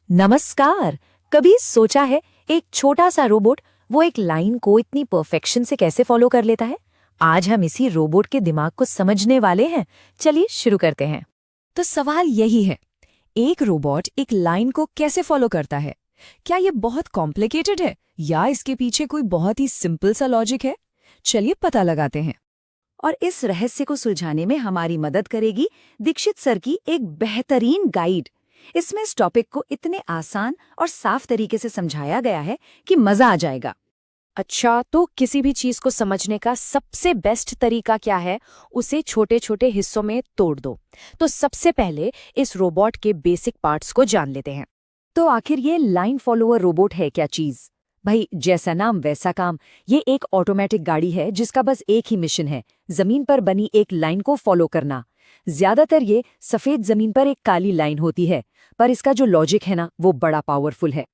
नमस्कार। कभी सोचा है एक छोटा सा रोबोट वो एक लाइन को इतनी परफेक्शन से कैसे फॉलो कर लेता है? आज हम इसी रोबोट के दिमाग को समझने वाले हैं। चलिए शुरू करते हैं। तो सवाल यही है, एक रोबोट एक लाइन को कैसे फॉलो करता है? क्या ये बहुत कॉम्प्लिकेटेड है या इसके पीछे कोई बहुत ही सिंपल सा लॉजिक है? चलिए पता लगाते हैं। और इस रहस्य को सुलझाने में हमारी मदद करेगी दीक्षित सर की एक बेहतरीन गाइड। इसमें इस टॉपिक को इतने आसान और साफ तरीके से समझाया गया है कि मजा आ जाएगा। अच्छा, तो किसी भी चीज को समझने का सबसे बेस्ट तरीका क्या है? उसे छोटे छोटे हिस्सों में तोड़ दो। तो सबसे पहले इस रोबोट के बेसिक पार्ट्स को जान लेते हैं। तो आखिर ये लाइन फॉलोअर रोबोट है क्या चीज? भाई, जैसा नाम वैसा काम। ये एक ऑटोमेटिक गाड़ी है जिसका बस एक ही मिशन है, जमीन पर बनी एक लाइन को फॉलो करना। ज्यादातर ये सफेद जमीन पर एक काली लाइन होती है, पर इसका जो लॉजिक है ना, वो बड़ा पावरफुल है।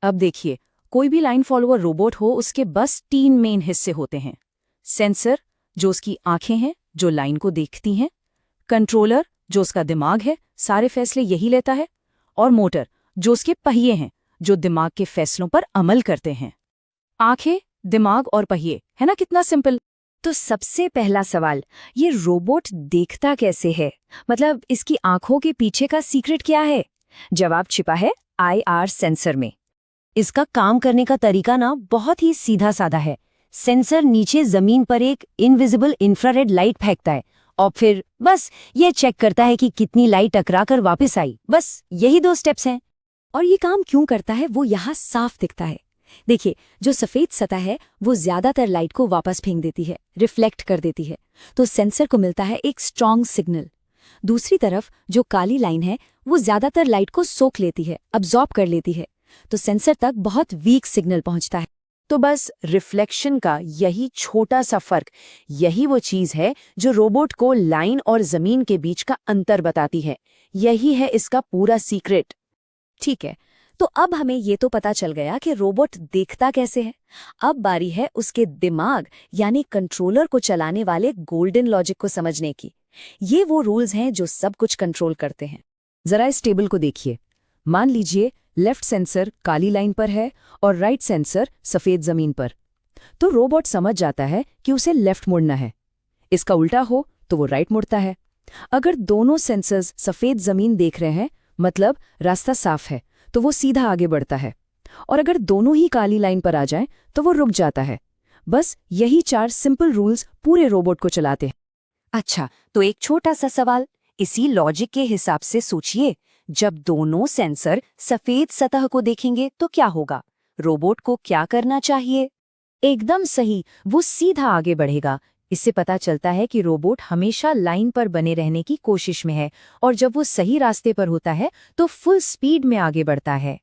अब देखिए, कोई भी लाइन फॉलोअर रोबोट हो, उसके बस 3 मेन हिस्से होते हैं। सेंसर, जो उसकी आंखें हैं, जो लाइन को देखती हैं। कंट्रोलर, जो उसका दिमाग है, सारे फैसले यही लेता है। और मोटर, जो उसके पहिए हैं, जो दिमाग के फैसलों पर अमल करते हैं। आंखें, दिमाग और पहिए, है ना? कितना सिंपल। तो सबसे पहला सवाल, ये रोबोट देखता कैसे है? मतलब इसकी आंखों के पीछे का सीक्रेट क्या है? जवाब छिपा है IR सेंसर में। इसका काम करने का तरीका ना बहुत ही सीधा साधा है। सेंसर नीचे जमीन पर एक इनविजिबल इंफ्रारेड लाइट फेंकता है और फिर बस ये चेक करता है कि कितनी लाइट टकरा कर वापस आई। बस यही 2 स्टेप्स हैं। और ये काम क्यों करता है वो यहाँ साफ दिखता है। देखिए, जो सफेद सतह है वो ज्यादातर लाइट को वापस फेंक देती है, रिफ्लेक्ट कर देती है। तो सेंसर को मिलता है एक स्ट्रॉन्ग सिग्नल। दूसरी तरफ जो काली लाइन है वो ज्यादातर लाइट को सोख लेती है, अब्जॉर्ब कर लेती है। तो सेंसर तक बहुत वीक सिग्नल पहुंचता है। तो बस रिफ्लेक्शन का यही छोटा सा फर्क, यही वो चीज है जो रोबोट को लाइन और जमीन के बीच का अंतर बताती है। यही है इसका पूरा सीक्रेट। ठीक है, तो अब हमें ये तो पता चल गया कि रोबोट देखता कैसे है। अब बारी है उसके दिमाग यानी कंट्रोलर को चलाने वाले गोल्डन लॉजिक को समझने की। ये वो रूल्स हैं जो सब कुछ कंट्रोल करते हैं। जरा इस टेबल को देखिए। मान लीजिए लेफ्ट सेंसर काली लाइन पर है और राइट सेंसर सफेद जमीन पर। तो रोबोट समझ जाता है कि उसे लेफ्ट मुड़ना है। इसका उल्टा हो तो वो राइट मुड़ता है। अगर दोनों सेंसर्स सफेद जमीन देख रहे हैं, मतलब रास्ता साफ है, तो वो सीधा आगे बढ़ता है। और अगर दोनों ही काली लाइन पर आ जाएं, तो वो रुक जाता है। बस यही 4 सिंपल रूल्स पूरे रोबोट को चलाते हैं। अच्छा, तो एक छोटा सा सवाल, इसी लॉजिक के हिसाब से सोचिए, जब दोनों सेंसर सफेद सतह को देखेंगे तो क्या होगा? रोबोट को क्या करना चाहिए? एकदम सही, वो सीधा आगे बढ़ेगा। इससे पता चलता है कि रोबोट हमेशा लाइन पर बने रहने की कोशिश में है, और जब वो सही रास्ते पर होता है तो फुल स्पीड में आगे बढ़ता है।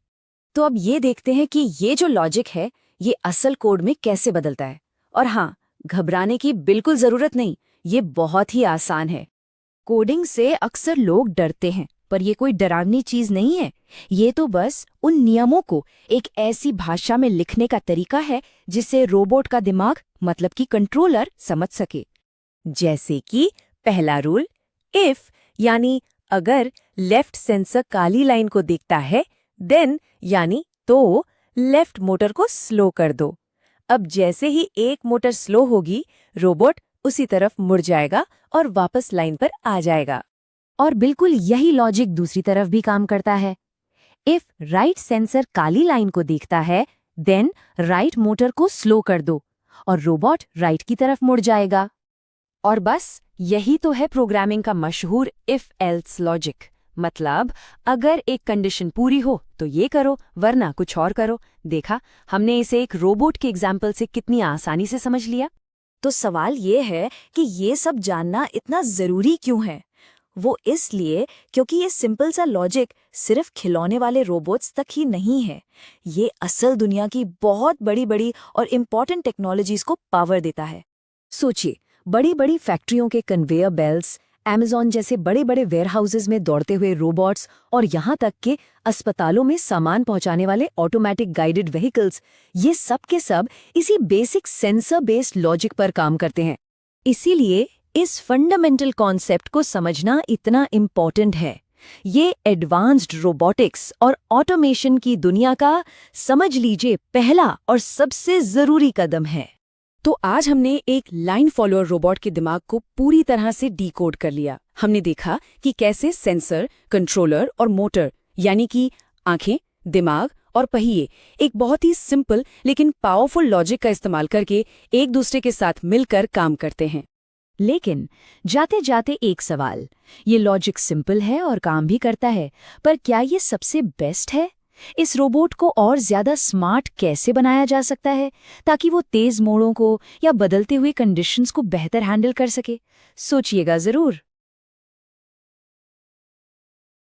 तो अब ये देखते हैं कि ये जो लॉजिक है ये असल कोड में कैसे बदलता है। और हाँ, घबराने की बिल्कुल जरूरत नहीं, ये बहुत ही आसान है। कोडिंग से अक्सर लोग डरते हैं, पर ये कोई डरावनी चीज नहीं है। ये तो बस उन नियमों को एक ऐसी भाषा में लिखने का तरीका है जिसे रोबोट का दिमाग, मतलब कि कंट्रोलर, समझ सके। जैसे कि पहला रूल, इफ यानी अगर लेफ्ट सेंसर काली लाइन को देखता है, देन यानी तो लेफ्ट मोटर को स्लो कर दो। अब जैसे ही एक मोटर स्लो होगी, रोबोट उसी तरफ मुड़ जाएगा और वापस लाइन पर आ जाएगा। और बिल्कुल यही लॉजिक दूसरी तरफ भी काम करता है। If right sensor Kali line को देखता है, देन राइट मोटर को स्लो कर दो और रोबोट राइट की तरफ मुड़ जाएगा। और बस यही तो है प्रोग्रामिंग का मशहूर इफ एल्स लॉजिक। मतलब अगर एक कंडीशन पूरी हो तो ये करो, वरना कुछ और करो। देखा, हमने इसे एक रोबोट के एग्जाम्पल से कितनी आसानी से समझ लिया। तो सवाल ये है कि ये सब जानना इतना जरूरी क्यों है? वो इसलिए क्योंकि ये सिंपल सा लॉजिक सिर्फ खिलौने वाले रोबोट्स तक ही नहीं है। ये असल दुनिया की बहुत बड़ी बड़ी और इम्पॉर्टेंट टेक्नोलॉजीज को पावर देता है। सोचिए, बड़ी बड़ी फैक्ट्रियों के कन्वेयर बेल्ट्स, अमेज़न जैसे बड़े बड़े वेयरहाउसेज में दौड़ते हुए रोबोट्स, और यहाँ तक कि अस्पतालों में सामान पहुँचाने वाले ऑटोमेटिक गाइडेड व्हीकल्स, ये सब के सब इसी बेसिक सेंसर बेस्ड लॉजिक पर काम करते हैं। इसीलिए इस फंडामेंटल कॉन्सेप्ट को समझना इतना इम्पॉर्टेंट है। ये एडवांस्ड रोबोटिक्स और ऑटोमेशन की दुनिया का समझ लीजिए पहला और सबसे जरूरी कदम है। तो आज हमने एक लाइन फॉलोअर रोबोट के दिमाग को पूरी तरह से डिकोड कर लिया। हमने देखा कि कैसे सेंसर, कंट्रोलर और मोटर यानी कि आंखें, दिमाग और पहिए एक बहुत ही सिंपल लेकिन पावरफुल लॉजिक का इस्तेमाल करके एक दूसरे के साथ मिलकर काम करते हैं। लेकिन जाते जाते एक सवाल, ये लॉजिक सिंपल है और काम भी करता है, पर क्या ये सबसे बेस्ट है? इस रोबोट को और ज्यादा स्मार्ट कैसे बनाया जा सकता है ताकि वो तेज मोड़ों को या बदलते हुए कंडीशंस को बेहतर हैंडल कर सके? सोचिएगा जरूर।